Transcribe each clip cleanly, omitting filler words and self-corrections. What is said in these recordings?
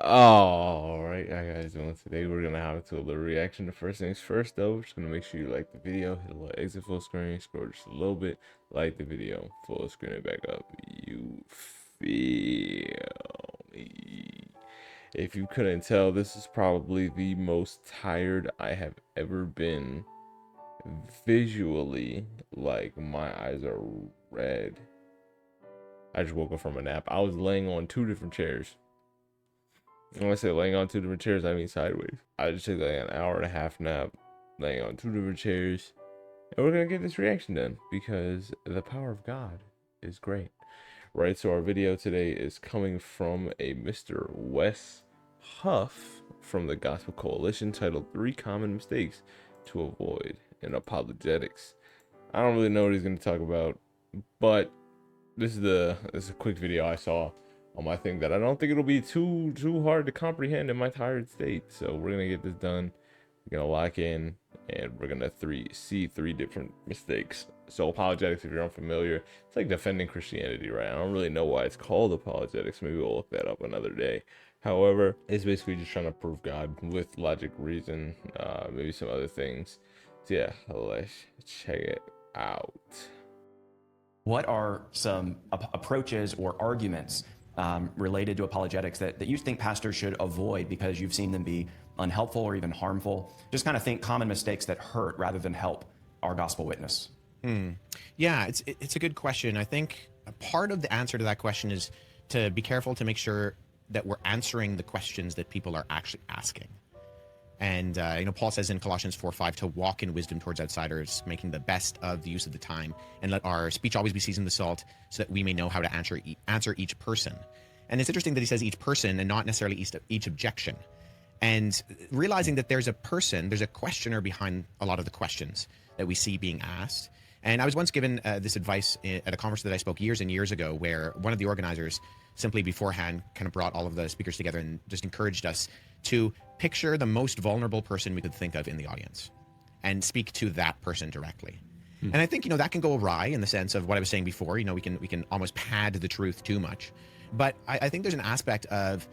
All right, how you guys doing today? We're gonna have to a little reaction to first things first, though. Just gonna make sure you like the video, hit a little exit full screen, scroll just a little bit, like the video, full screen it back up. You feel me? If you couldn't tell, this is probably the most tired I have ever been visually. Like my eyes are red. I just woke up from a nap. I was laying on two different chairs. When I say laying on two different chairs, I mean sideways. I just took like an hour and a half nap, laying on two different chairs. And we're gonna get this reaction done because the power of God is great. Right, so our video today is coming from a Mr. Wes Huff from the Gospel Coalition titled Three Common Mistakes to Avoid in Apologetics. I don't really know what he's gonna talk about, but this is a quick video I saw on my thing that I don't think it'll be too hard to comprehend in my tired state. So we're gonna get this done. We're gonna lock in, and we're gonna see three different mistakes. So apologetics, if you're unfamiliar, it's like defending Christianity, right? I don't really know why it's called apologetics. Maybe we'll look that up another day. However, it's basically just trying to prove God with logic, reason, maybe some other things. So yeah, let's check it out. What are some approaches or arguments related to apologetics that you think pastors should avoid because you've seen them be unhelpful or even harmful? Just kind of think common mistakes that hurt rather than help our gospel witness. Yeah, it's a good question. I think a part of the answer to that question is to be careful to make sure that we're answering the questions that people are actually asking. And, Paul says in Colossians 4:5 to walk in wisdom towards outsiders, making the best of the use of the time, and let our speech always be seasoned with salt so that we may know how to answer each person. And it's interesting that he says each person and not necessarily each objection. And realizing that there's a questioner behind a lot of the questions that we see being asked. And I was once given this advice at a conference that I spoke years and years ago, where one of the organizers simply beforehand kind of brought all of the speakers together and just encouraged us to picture the most vulnerable person we could think of in the audience and speak to that person directly. And I think, that can go awry in the sense of what I was saying before. We can almost pad the truth too much. But I think there's an aspect of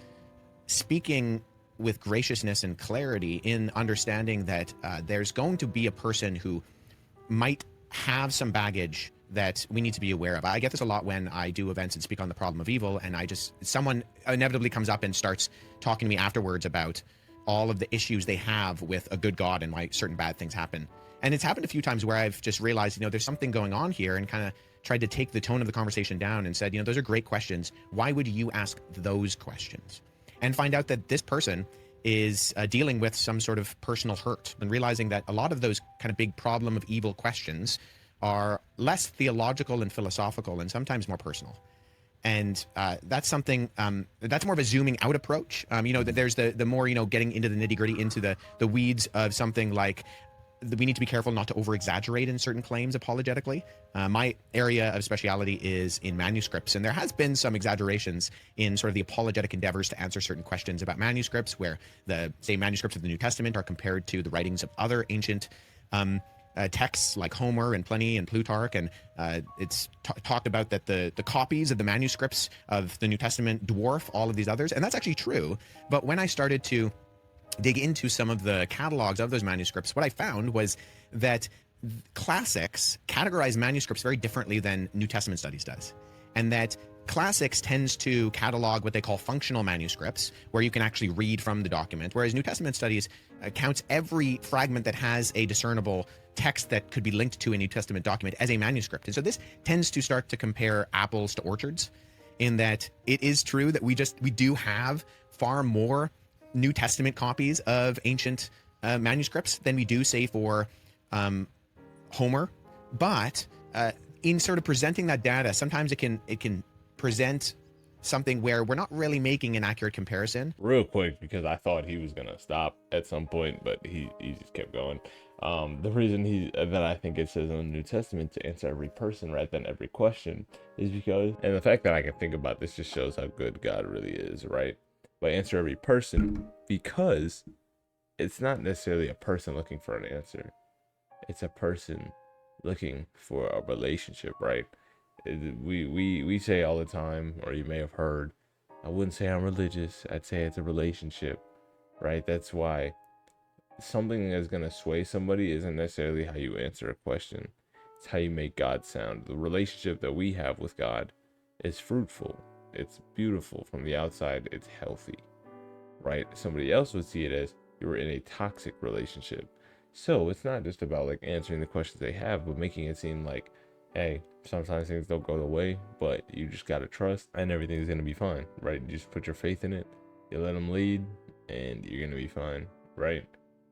speaking with graciousness and clarity in understanding that there's going to be a person who might have some baggage that we need to be aware of. I get this a lot when I do events and speak on the problem of evil, and someone inevitably comes up and starts talking to me afterwards about all of the issues they have with a good God and why certain bad things happen. And it's happened a few times where I've just realized, there's something going on here, and kind of tried to take the tone of the conversation down and said, those are great questions. Why would you ask those questions? And find out that this person is dealing with some sort of personal hurt, and realizing that a lot of those kind of big problem of evil questions are less theological and philosophical and sometimes more personal. And that's something that's more of a zooming out approach. There's the more, getting into the nitty gritty, into the weeds of something like we need to be careful not to over exaggerate in certain claims apologetically. My area of speciality is in manuscripts, and there has been some exaggerations in sort of the apologetic endeavors to answer certain questions about manuscripts, where the same manuscripts of the New Testament are compared to the writings of other ancient texts like Homer and Pliny and Plutarch, and it's talked about that the copies of the manuscripts of the New Testament dwarf all of these others, and that's actually true. But when I started to dig into some of the catalogs of those manuscripts, what I found was that classics categorize manuscripts very differently than New Testament studies does, and that classics tends to catalog what they call functional manuscripts, where you can actually read from the document, whereas New Testament studies counts every fragment that has a discernible text that could be linked to a New Testament document as a manuscript. And so this tends to start to compare apples to orchards, in that it is true that we do have far more New Testament copies of ancient manuscripts than we do, say, for Homer. But in sort of presenting that data, sometimes it can present something where we're not really making an accurate comparison. Real quick, because I thought he was gonna stop at some point, but he just kept going. The reason that I think it says in the New Testament to answer every person rather than every question is because, and the fact that I can think about this just shows how good God really is, right? But answer every person, because it's not necessarily a person looking for an answer. It's a person looking for a relationship, right? We say all the time, or you may have heard, I wouldn't say I'm religious. I'd say it's a relationship, right? That's why something that's going to sway somebody isn't necessarily how you answer a question. It's how you make God sound. The relationship that we have with God is fruitful. It's beautiful from the outside. It's healthy, right? Somebody else would see it as you were in a toxic relationship. So it's not just about like answering the questions they have, but making it seem like, hey, sometimes things don't go the way, but you just got to trust and everything's going to be fine, right? You just put your faith in it. You let them lead and you're going to be fine, right?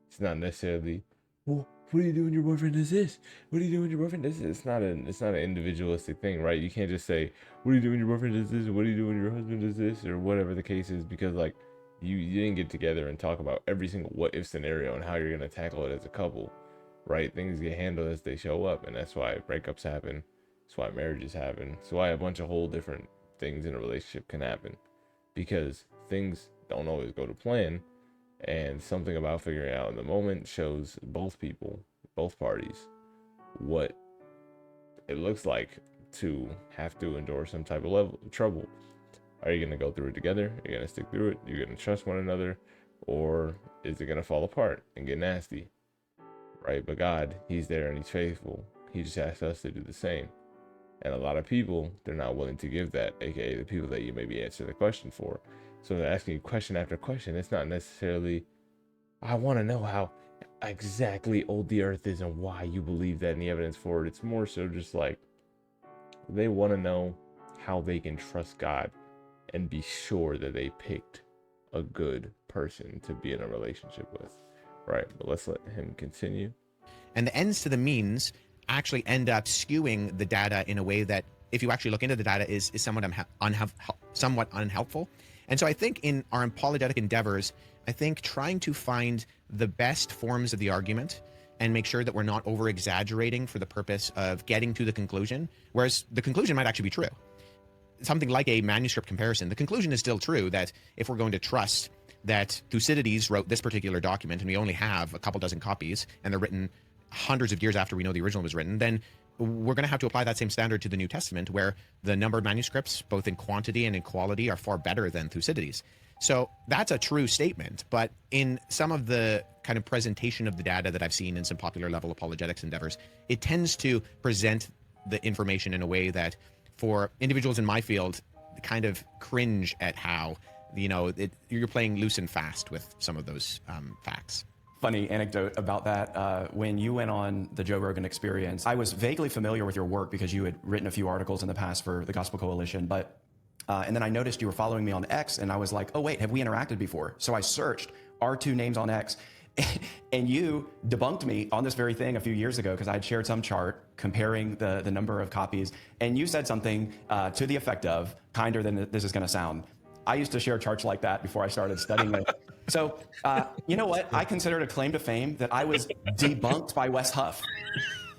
It's not necessarily, well, what do you do when your boyfriend does this? What do you do when your boyfriend does this? It's not an individualistic thing, right? You can't just say, what do you do when your boyfriend does this? What do you do when your husband does this? Or whatever the case is, because like you didn't get together and talk about every single what if scenario and how you're gonna tackle it as a couple, right? Things get handled as they show up, and that's why breakups happen. That's why marriages happen. That's why a bunch of whole different things in a relationship can happen, because things don't always go to plan. And something about figuring out in the moment shows both people, both parties, what it looks like to have to endure some type of level of trouble. Are you going to go through it together? Are you going to stick through it? You're going to trust one another? Or is it going to fall apart and get nasty? Right? But God, He's there and He's faithful. He just asks us to do the same. And a lot of people, they're not willing to give that, aka the people that you maybe answer the question for. So they're asking you question after question. It's not necessarily, I want to know how exactly old the earth is and why you believe that and the evidence for it. It's more so just like they want to know how they can trust God and be sure that they picked a good person to be in a relationship with. Right. But let's let him continue. And the ends to the means actually end up skewing the data in a way that, if you actually look into the data, is somewhat somewhat unhelpful. And so I think in our apologetic endeavors, I think trying to find the best forms of the argument and make sure that we're not over exaggerating for the purpose of getting to the conclusion, whereas the conclusion might actually be true. Something like a manuscript comparison, the conclusion is still true, that if we're going to trust that Thucydides wrote this particular document and we only have a couple dozen copies and they're written hundreds of years after we know the original was written, then we're going to have to apply that same standard to the New Testament, where the numbered manuscripts, both in quantity and in quality, are far better than Thucydides. So that's a true statement. But in some of the kind of presentation of the data that I've seen in some popular level apologetics endeavors, it tends to present the information in a way that, for individuals in my field, kind of cringe at how, you're playing loose and fast with some of those facts. Funny anecdote about that. When you went on the Joe Rogan Experience, I was vaguely familiar with your work because you had written a few articles in the past for the Gospel Coalition, and then I noticed you were following me on X, and I was like, oh wait, have we interacted before? So I searched our two names on X, and you debunked me on this very thing a few years ago because I had shared some chart comparing the number of copies, and you said something to the effect of, kinder than this is going to sound, I used to share charts like that before I started studying it. So, you know what? I consider it a claim to fame that I was debunked by Wes Huff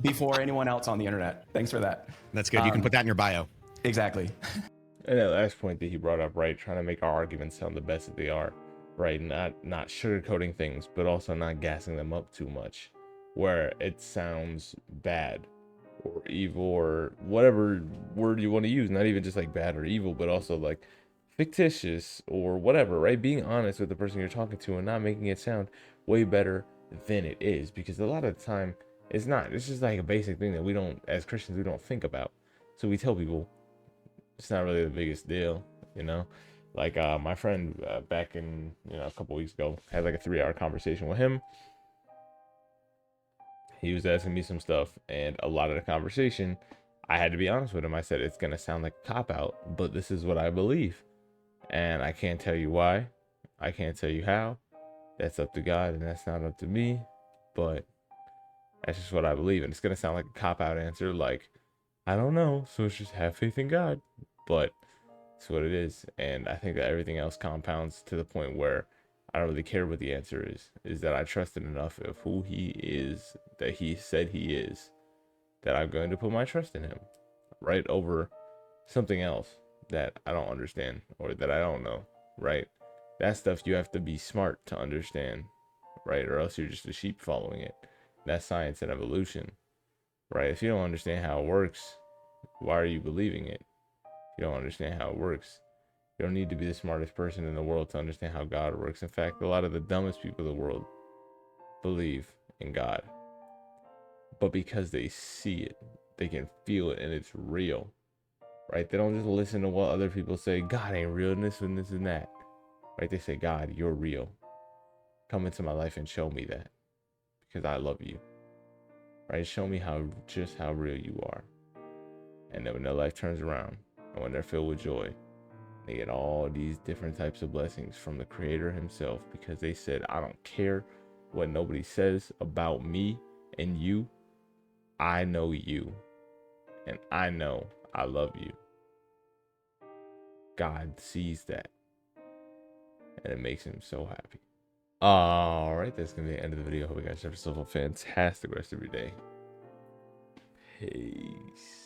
before anyone else on the internet. Thanks for that. That's good. You can put that in your bio. Exactly. And that last point that he brought up, right? Trying to make our arguments sound the best that they are, right? Not sugarcoating things, but also not gassing them up too much, where it sounds bad or evil or whatever word you want to use. Not even just like bad or evil, but also like fictitious or whatever, right? Being honest with the person you're talking to and not making it sound way better than it is, because a lot of the time it's not. It's just like a basic thing that we don't, as Christians, we don't think about. So we tell people it's not really the biggest deal, like my friend back in a couple weeks ago, had like a 3-hour conversation with him. He was asking me some stuff, and a lot of the conversation, I had to be honest with him. I said, it's gonna sound like a cop-out, but this is what I believe. And I can't tell you why. I can't tell you how. That's up to God, and that's not up to me. But that's just what I believe. And it's going to sound like a cop-out answer, like, I don't know, so it's just have faith in God. But it's what it is. And I think that everything else compounds to the point where I don't really care what the answer is that I trusted enough of who He is, that He said He is, that I'm going to put my trust in Him, right, over something else that I don't understand or that I don't know, right? That stuff you have to be smart to understand, right? Or else you're just a sheep following it. That's science and evolution, right? If you don't understand how it works, why are you believing it? If you don't understand how it works, You don't need to be the smartest person in the world to understand how God works. In fact, a lot of the dumbest people in the world believe in God. But because they see it, they can feel it, and it's real. Right? They don't just listen to what other people say. God ain't real, and this and this and that. Right? They say, God, you're real. Come into my life and show me that. Because I love you. Right? Show me just how real you are. And then when their life turns around, and when they're filled with joy, they get all these different types of blessings from the Creator himself, because they said, I don't care what nobody says about me and you. I know you, and I know I love you. God sees that, and it makes him so happy. All right, that's gonna be the end of the video. Hope you guys have yourself a fantastic rest of your day. Peace.